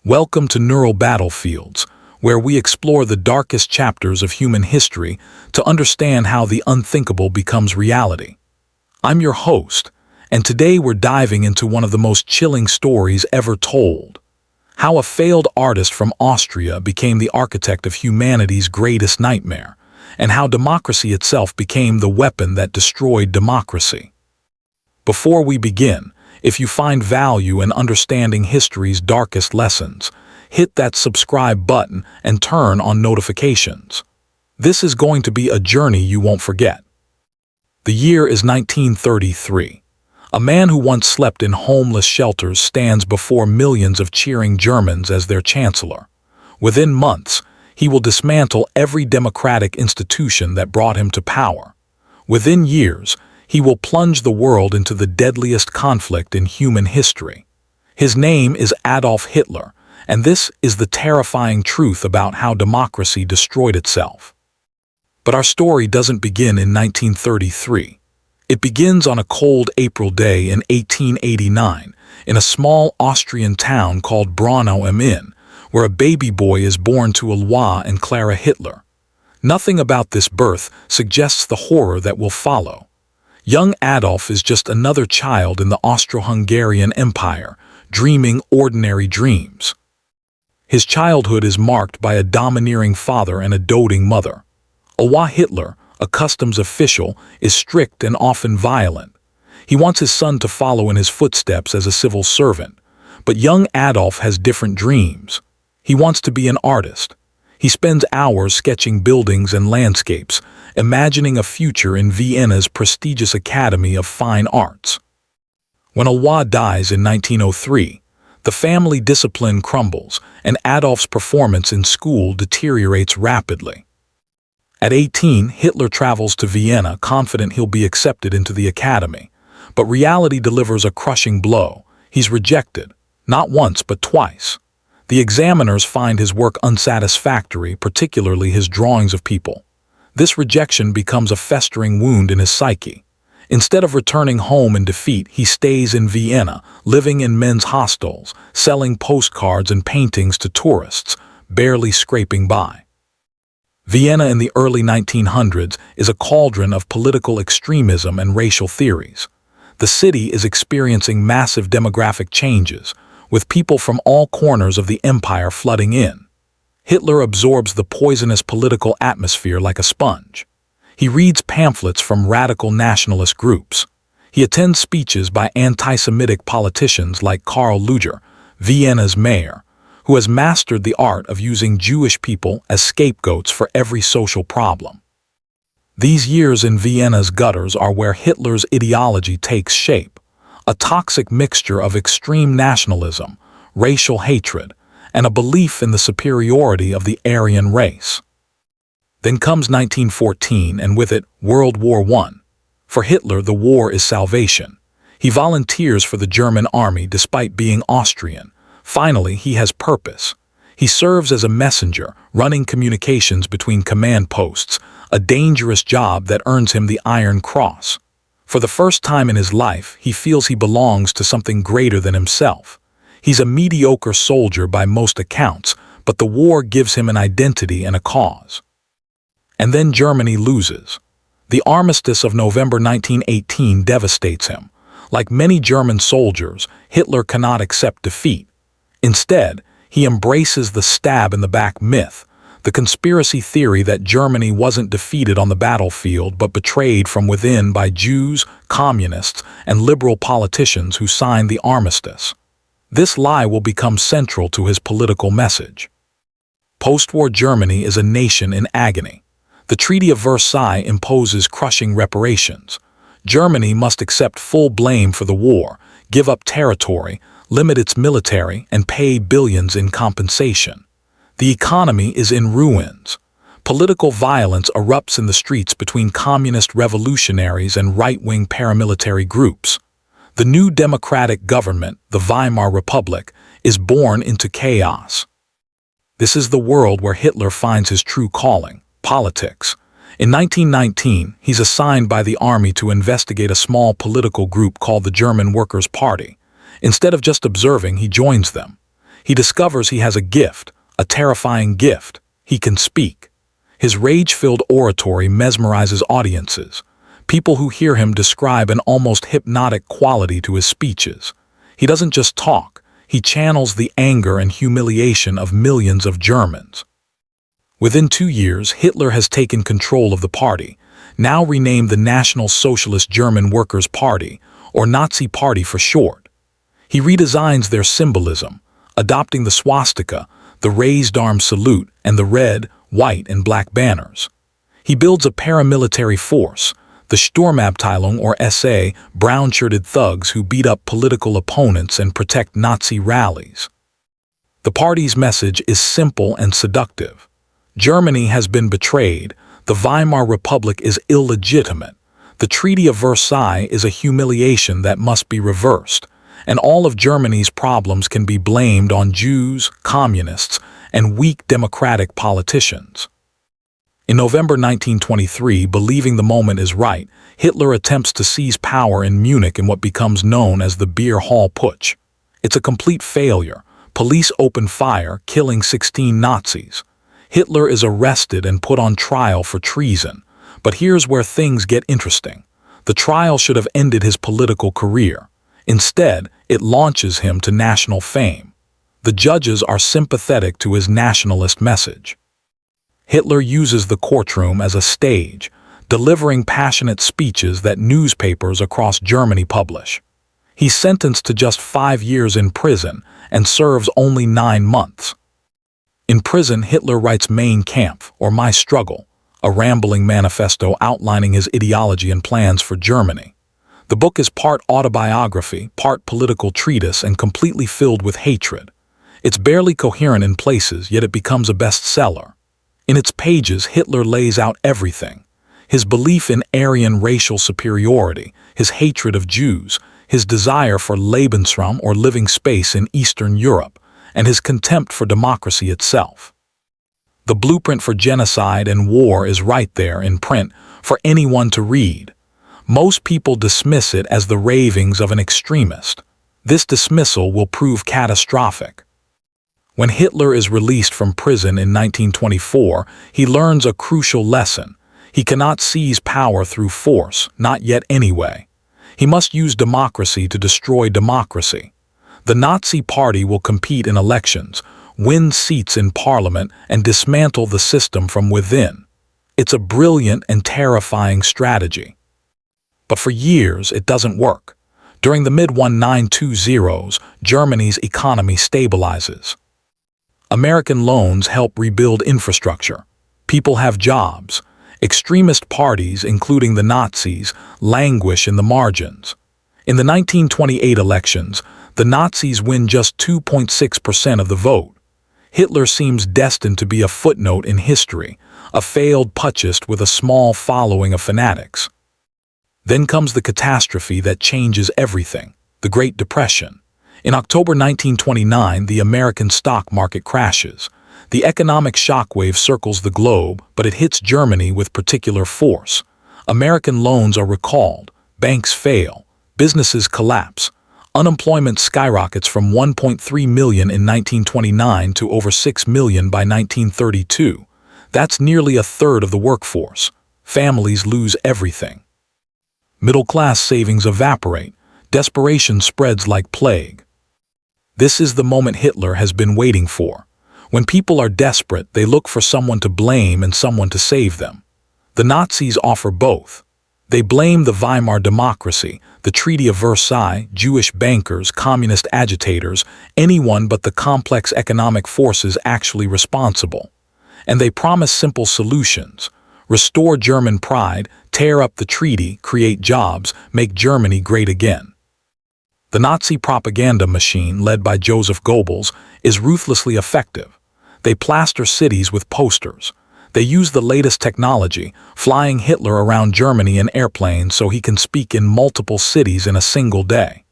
Welcome to Neural Battlefields, where we explore the darkest chapters of human history to understand how the unthinkable becomes reality. I'm your host, and today we're diving into one of the most chilling stories ever told. How a failed artist from Austria became the architect of humanity's greatest nightmare, and how democracy itself became the weapon that destroyed democracy. Before we begin, if you find value in understanding history's darkest lessons, hit that subscribe button and turn on notifications. This is going to be a journey you won't forget. The year is 1933. A man who once slept in homeless shelters stands before millions of cheering Germans as their chancellor. Within months, he will dismantle every democratic institution that brought him to power. Within years, he will plunge the world into the deadliest conflict in human history. His name is Adolf Hitler, and this is the terrifying truth about how democracy destroyed itself. But our story doesn't begin in 1933. It begins on a cold April day in 1889 in a small Austrian town called Braunau am Inn, where a baby boy is born to Eloi and Clara Hitler. Nothing about this birth suggests the horror that will follow. Young Adolf is just another child in the Austro-Hungarian Empire, dreaming ordinary dreams. His childhood is marked by a domineering father and a doting mother. Eloi Hitler, a customs official, is strict and often violent. He wants his son to follow in his footsteps as a civil servant, but young Adolf has different dreams. He wants to be an artist. He spends hours sketching buildings and landscapes, imagining a future in Vienna's prestigious Academy of Fine Arts. When Eloi dies in 1903, the family discipline crumbles and Adolf's performance in school deteriorates rapidly. At 18, Hitler travels to Vienna confident he'll be accepted into the academy, but reality delivers a crushing blow. He's rejected, not once but twice. The examiners find his work unsatisfactory, particularly his drawings of people. This rejection becomes a festering wound in his psyche. Instead of returning home in defeat, he stays in Vienna, living in men's hostels, selling postcards and paintings to tourists, barely scraping by. Vienna in the early 1900s is a cauldron of political extremism and racial theories. The city is experiencing massive demographic changes, with people from all corners of the empire flooding in. Hitler absorbs the poisonous political atmosphere like a sponge. He reads pamphlets from radical nationalist groups. He attends speeches by anti-Semitic politicians like Karl Lueger, Vienna's mayor, who has mastered the art of using Jewish people as scapegoats for every social problem. These years in Vienna's gutters are where Hitler's ideology takes shape, a toxic mixture of extreme nationalism, racial hatred, and a belief in the superiority of the Aryan race. Then comes 1914, and with it, World War I. For Hitler, the war is salvation. He volunteers for the German army despite being Austrian. Finally, he has purpose. He serves as a messenger, running communications between command posts, a dangerous job that earns him the Iron Cross. For the first time in his life, he feels he belongs to something greater than himself. He's a mediocre soldier by most accounts, but the war gives him an identity and a cause. And then Germany loses. The armistice of November 1918 devastates him. Like many German soldiers, Hitler cannot accept defeat. Instead, he embraces the stab-in-the-back myth, the conspiracy theory that Germany wasn't defeated on the battlefield but betrayed from within by Jews, communists, and liberal politicians who signed the armistice. This lie will become central to his political message. Post-war Germany is a nation in agony. The Treaty of Versailles imposes crushing reparations. Germany must accept full blame for the war, give up territory, limit its military, and pay billions in compensation. The economy is in ruins. Political violence erupts in the streets between communist revolutionaries and right-wing paramilitary groups. The new democratic government, the Weimar Republic, is born into chaos. This is the world where Hitler finds his true calling, politics. In 1919, he's assigned by the army to investigate a small political group called the German Workers' Party. Instead of just observing, he joins them. He discovers he has a gift, a terrifying gift. He can speak. His rage-filled oratory mesmerizes audiences. People who hear him describe an almost hypnotic quality to his speeches. He doesn't just talk, he channels the anger and humiliation of millions of Germans. Within 2 years, Hitler has taken control of the party, now renamed the National Socialist German Workers' Party, or Nazi Party for short. He redesigns their symbolism, adopting the swastika, the raised arm salute, and the red, white, and black banners. He builds a paramilitary force, the Sturmabteilung or SA, brown-shirted thugs who beat up political opponents and protect Nazi rallies. The party's message is simple and seductive. Germany has been betrayed, the Weimar Republic is illegitimate, the Treaty of Versailles is a humiliation that must be reversed, and all of Germany's problems can be blamed on Jews, communists, and weak democratic politicians. In November 1923, believing the moment is right, Hitler attempts to seize power in Munich in what becomes known as the Beer Hall Putsch. It's a complete failure. Police open fire, killing 16 Nazis. Hitler is arrested and put on trial for treason. But here's where things get interesting. The trial should have ended his political career. Instead, it launches him to national fame. The judges are sympathetic to his nationalist message. Hitler uses the courtroom as a stage, delivering passionate speeches that newspapers across Germany publish. He's sentenced to just 5 years in prison and serves only 9 months. In prison, Hitler writes Mein Kampf, or My Struggle, a rambling manifesto outlining his ideology and plans for Germany. The book is part autobiography, part political treatise, and completely filled with hatred. It's barely coherent in places, yet it becomes a bestseller. In its pages, Hitler lays out everything: his belief in Aryan racial superiority, his hatred of Jews, his desire for Lebensraum or living space in Eastern Europe, and his contempt for democracy itself. The blueprint for genocide and war is right there in print for anyone to read. Most people dismiss it as the ravings of an extremist. This dismissal will prove catastrophic. When Hitler is released from prison in 1924, he learns a crucial lesson. He cannot seize power through force, not yet anyway. He must use democracy to destroy democracy. The Nazi Party will compete in elections, win seats in parliament, and dismantle the system from within. It's a brilliant and terrifying strategy. But for years, it doesn't work. During the mid-1920s, Germany's economy stabilizes. American loans help rebuild infrastructure. People have jobs. Extremist parties, including the Nazis, languish in the margins. In the 1928 elections, the Nazis win just 2.6% of the vote. Hitler seems destined to be a footnote in history, a failed putschist with a small following of fanatics. Then comes the catastrophe that changes everything: the Great Depression. In October 1929, the American stock market crashes. The economic shockwave circles the globe, but it hits Germany with particular force. American loans are recalled, banks fail, businesses collapse. Unemployment skyrockets from 1.3 million in 1929 to over 6 million by 1932. That's nearly a third of the workforce. Families lose everything. Middle-class savings evaporate. Desperation spreads like plague. This is the moment Hitler has been waiting for. When people are desperate, they look for someone to blame and someone to save them. The Nazis offer both. They blame the Weimar democracy, the Treaty of Versailles, Jewish bankers, communist agitators, anyone but the complex economic forces actually responsible. And they promise simple solutions: restore German pride, tear up the treaty, create jobs, make Germany great again. The Nazi propaganda machine, led by Joseph Goebbels, is ruthlessly effective. They plaster cities with posters. They use the latest technology, flying Hitler around Germany in airplanes so he can speak in multiple cities in a single day.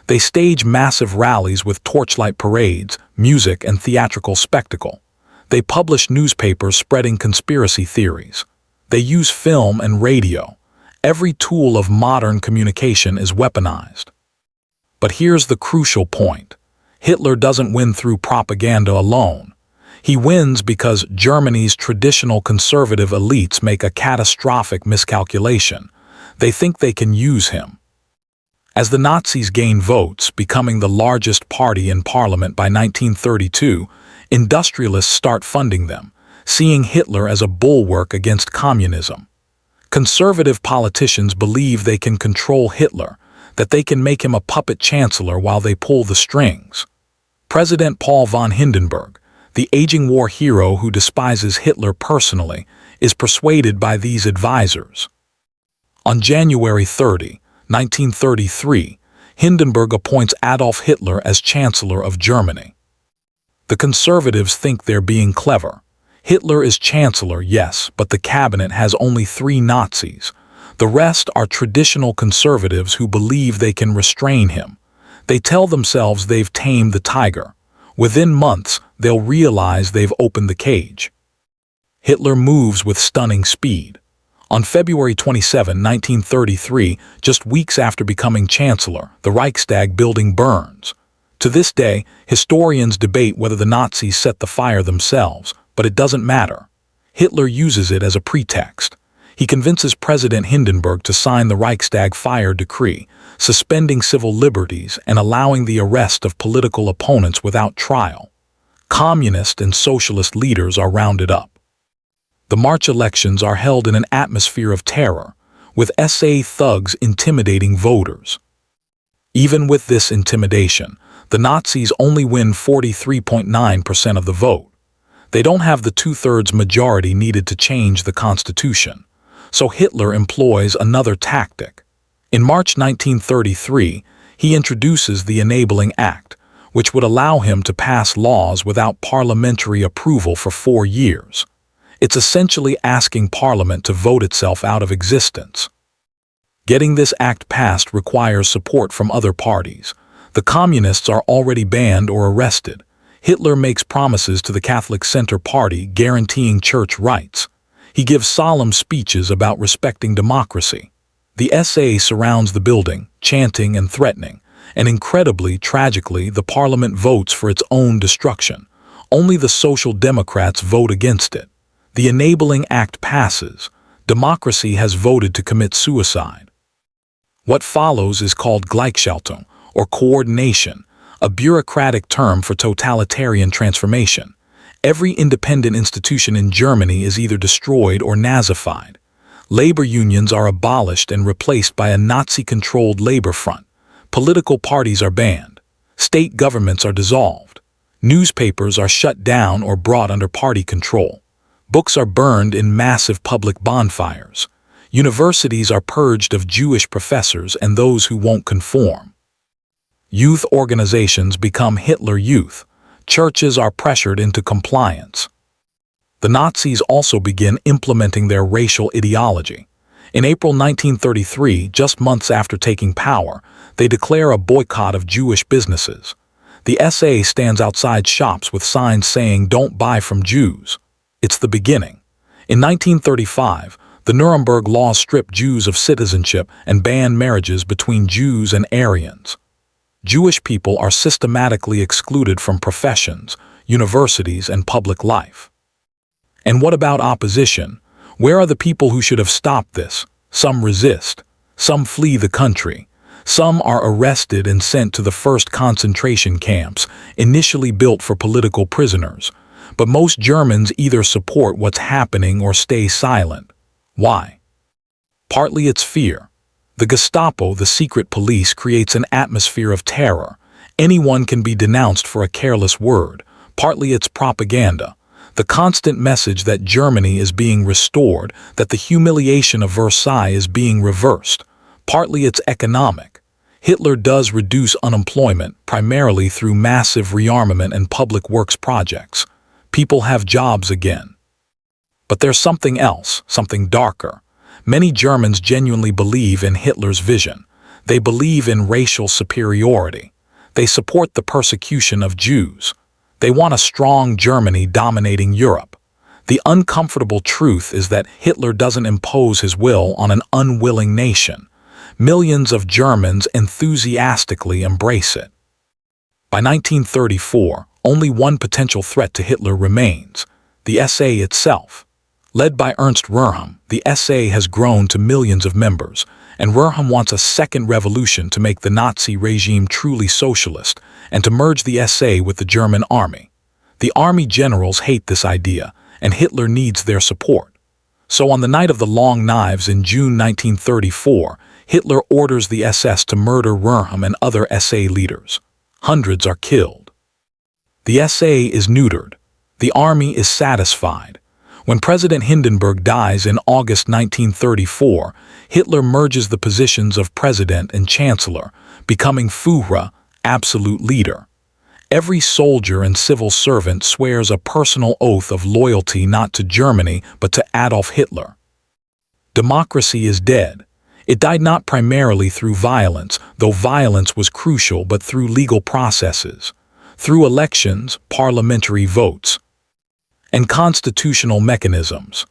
They stage massive rallies with torchlight parades, music, and theatrical spectacle. They publish newspapers spreading conspiracy theories. They use film and radio. Every tool of modern communication is weaponized. But here's the crucial point. Hitler doesn't win through propaganda alone. He wins because Germany's traditional conservative elites make a catastrophic miscalculation. They think they can use him. As the Nazis gain votes, becoming the largest party in parliament by 1932, industrialists start funding them, seeing Hitler as a bulwark against communism. Conservative politicians believe they can control Hitler, that they can make him a puppet chancellor while they pull the strings. President Paul von Hindenburg, the aging war hero who despises Hitler personally, is persuaded by these advisors. On January 30, 1933, Hindenburg appoints Adolf Hitler as Chancellor of Germany. The conservatives think they're being clever. Hitler is Chancellor, yes, but the cabinet has only 3 Nazis. The rest are traditional conservatives who believe they can restrain him. They tell themselves they've tamed the tiger. Within months, they'll realize they've opened the cage. Hitler moves with stunning speed. On February 27, 1933, just weeks after becoming Chancellor, the Reichstag building burns. To this day, historians debate whether the Nazis set the fire themselves, but it doesn't matter. Hitler uses it as a pretext. He convinces President Hindenburg to sign the Reichstag fire decree, suspending civil liberties and allowing the arrest of political opponents without trial. Communist and socialist leaders are rounded up. The March elections are held in an atmosphere of terror, with SA thugs intimidating voters. Even with this intimidation, the Nazis only win 43.9% of the vote. They don't have the 2/3 majority needed to change the Constitution. So Hitler employs another tactic. In March 1933, he introduces the Enabling Act, which would allow him to pass laws without parliamentary approval for 4 years. It's essentially asking Parliament to vote itself out of existence. Getting this act passed requires support from other parties. The communists are already banned or arrested. Hitler makes promises to the Catholic Center Party guaranteeing church rights. He gives solemn speeches about respecting democracy. The SA surrounds the building, chanting and threatening, and incredibly, tragically, the parliament votes for its own destruction. Only the Social Democrats vote against it. The Enabling Act passes. Democracy has voted to commit suicide. What follows is called Gleichschaltung, or coordination, a bureaucratic term for totalitarian transformation. Every independent institution in Germany is either destroyed or Nazified. Labor unions are abolished and replaced by a Nazi-controlled labor front. Political parties are banned. State governments are dissolved. Newspapers are shut down or brought under party control. Books are burned in massive public bonfires. Universities are purged of Jewish professors and those who won't conform. Youth organizations become Hitler Youth. Churches are pressured into compliance. The Nazis also begin implementing their racial ideology. In April 1933, just months after taking power, they declare a boycott of Jewish businesses. The SA stands outside shops with signs saying, "Don't buy from Jews." It's the beginning. In 1935, the Nuremberg laws strip Jews of citizenship and ban marriages between Jews and Aryans. Jewish people are systematically excluded from professions, universities, and public life. And what about opposition? Where are the people who should have stopped this? Some resist. Some flee the country. Some are arrested and sent to the first concentration camps, initially built for political prisoners. But most Germans either support what's happening or stay silent. Why? Partly it's fear. The Gestapo, the secret police, creates an atmosphere of terror. Anyone can be denounced for a careless word. Partly it's propaganda. The constant message that Germany is being restored, that the humiliation of Versailles is being reversed. Partly it's economic. Hitler does reduce unemployment, primarily through massive rearmament and public works projects. People have jobs again. But there's something else, something darker. Many Germans genuinely believe in Hitler's vision. They believe in racial superiority. They support the persecution of Jews. They want a strong Germany dominating Europe. The uncomfortable truth is that Hitler doesn't impose his will on an unwilling nation. Millions of Germans enthusiastically embrace it. By 1934, only one potential threat to Hitler remains: the SA itself. Led by Ernst Röhm, the SA has grown to millions of members, and Röhm wants a second revolution to make the Nazi regime truly socialist and to merge the SA with the German army. The army generals hate this idea, and Hitler needs their support. So on the night of the Long Knives in June 1934, Hitler orders the SS to murder Röhm and other SA leaders. Hundreds are killed. The SA is neutered. The army is satisfied. When President Hindenburg dies in August 1934, Hitler merges the positions of president and chancellor, becoming Führer, absolute leader. Every soldier and civil servant swears a personal oath of loyalty not to Germany but to Adolf Hitler. Democracy is dead. It died not primarily through violence, though violence was crucial, but through legal processes, through elections, parliamentary votes, and constitutional mechanisms.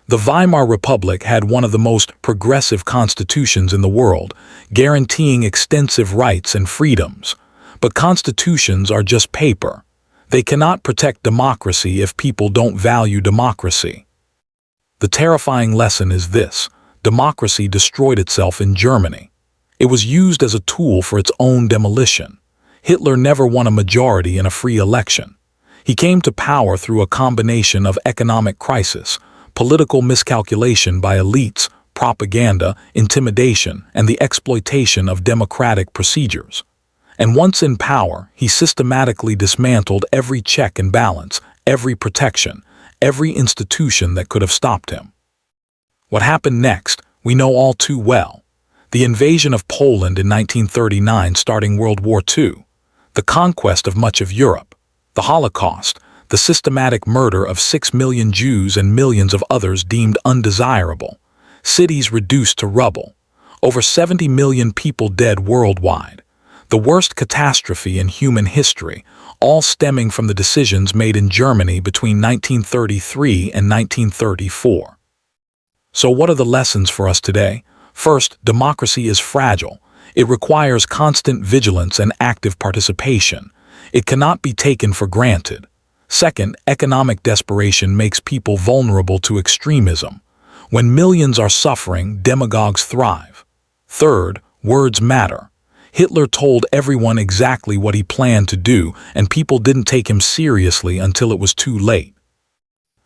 The Weimar Republic had one of the most progressive constitutions in the world, guaranteeing extensive rights and freedoms. But constitutions are just paper. They cannot protect democracy if people don't value democracy. The terrifying lesson is this: democracy destroyed itself in Germany. It was used as a tool for its own demolition. Hitler never won a majority in a free election. He came to power through a combination of economic crisis, political miscalculation by elites, propaganda, intimidation, and the exploitation of democratic procedures. And once in power, he systematically dismantled every check and balance, every protection, every institution that could have stopped him. What happened next, we know all too well. The invasion of Poland in 1939, starting World War II, the conquest of much of Europe, the Holocaust, the systematic murder of 6 million Jews and millions of others deemed undesirable, cities reduced to rubble, over 70 million people dead worldwide, the worst catastrophe in human history, all stemming from the decisions made in Germany between 1933 and 1934. So what are the lessons for us today? First, democracy is fragile. It requires constant vigilance and active participation. It cannot be taken for granted. Second, economic desperation makes people vulnerable to extremism. When millions are suffering, demagogues thrive. Third, words matter. Hitler told everyone exactly what he planned to do, and people didn't take him seriously until it was too late.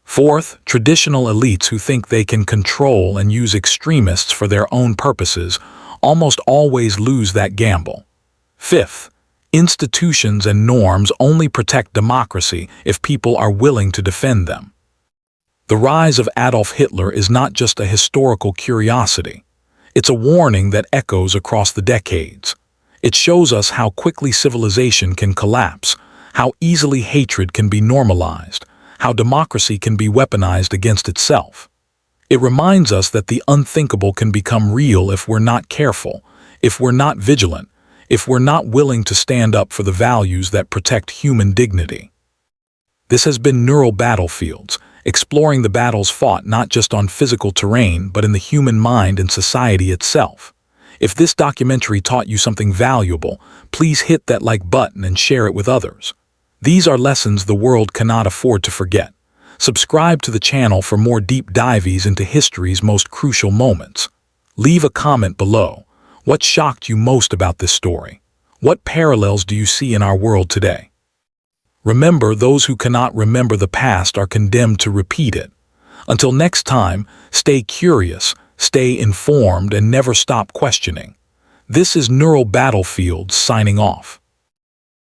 Fourth, traditional elites who think they can control and use extremists for their own purposes almost always lose that gamble. Fifth, institutions and norms only protect democracy if people are willing to defend them. The rise of Adolf Hitler is not just a historical curiosity. It's a warning that echoes across the decades. It shows us how quickly civilization can collapse, how easily hatred can be normalized, how democracy can be weaponized against itself. It reminds us that the unthinkable can become real if we're not careful, if we're not vigilant, if we're not willing to stand up for the values that protect human dignity. This has been Neural Battlefields, exploring the battles fought not just on physical terrain but in the human mind and society itself. If this documentary taught you something valuable, please hit that like button and share it with others. These are lessons the world cannot afford to forget. Subscribe to the channel for more deep dives into history's most crucial moments. Leave a comment below. What shocked you most about this story? What parallels do you see in our world today? Remember, those who cannot remember the past are condemned to repeat it. Until next time, stay curious, stay informed, and never stop questioning. This is Neural Battlefields signing off.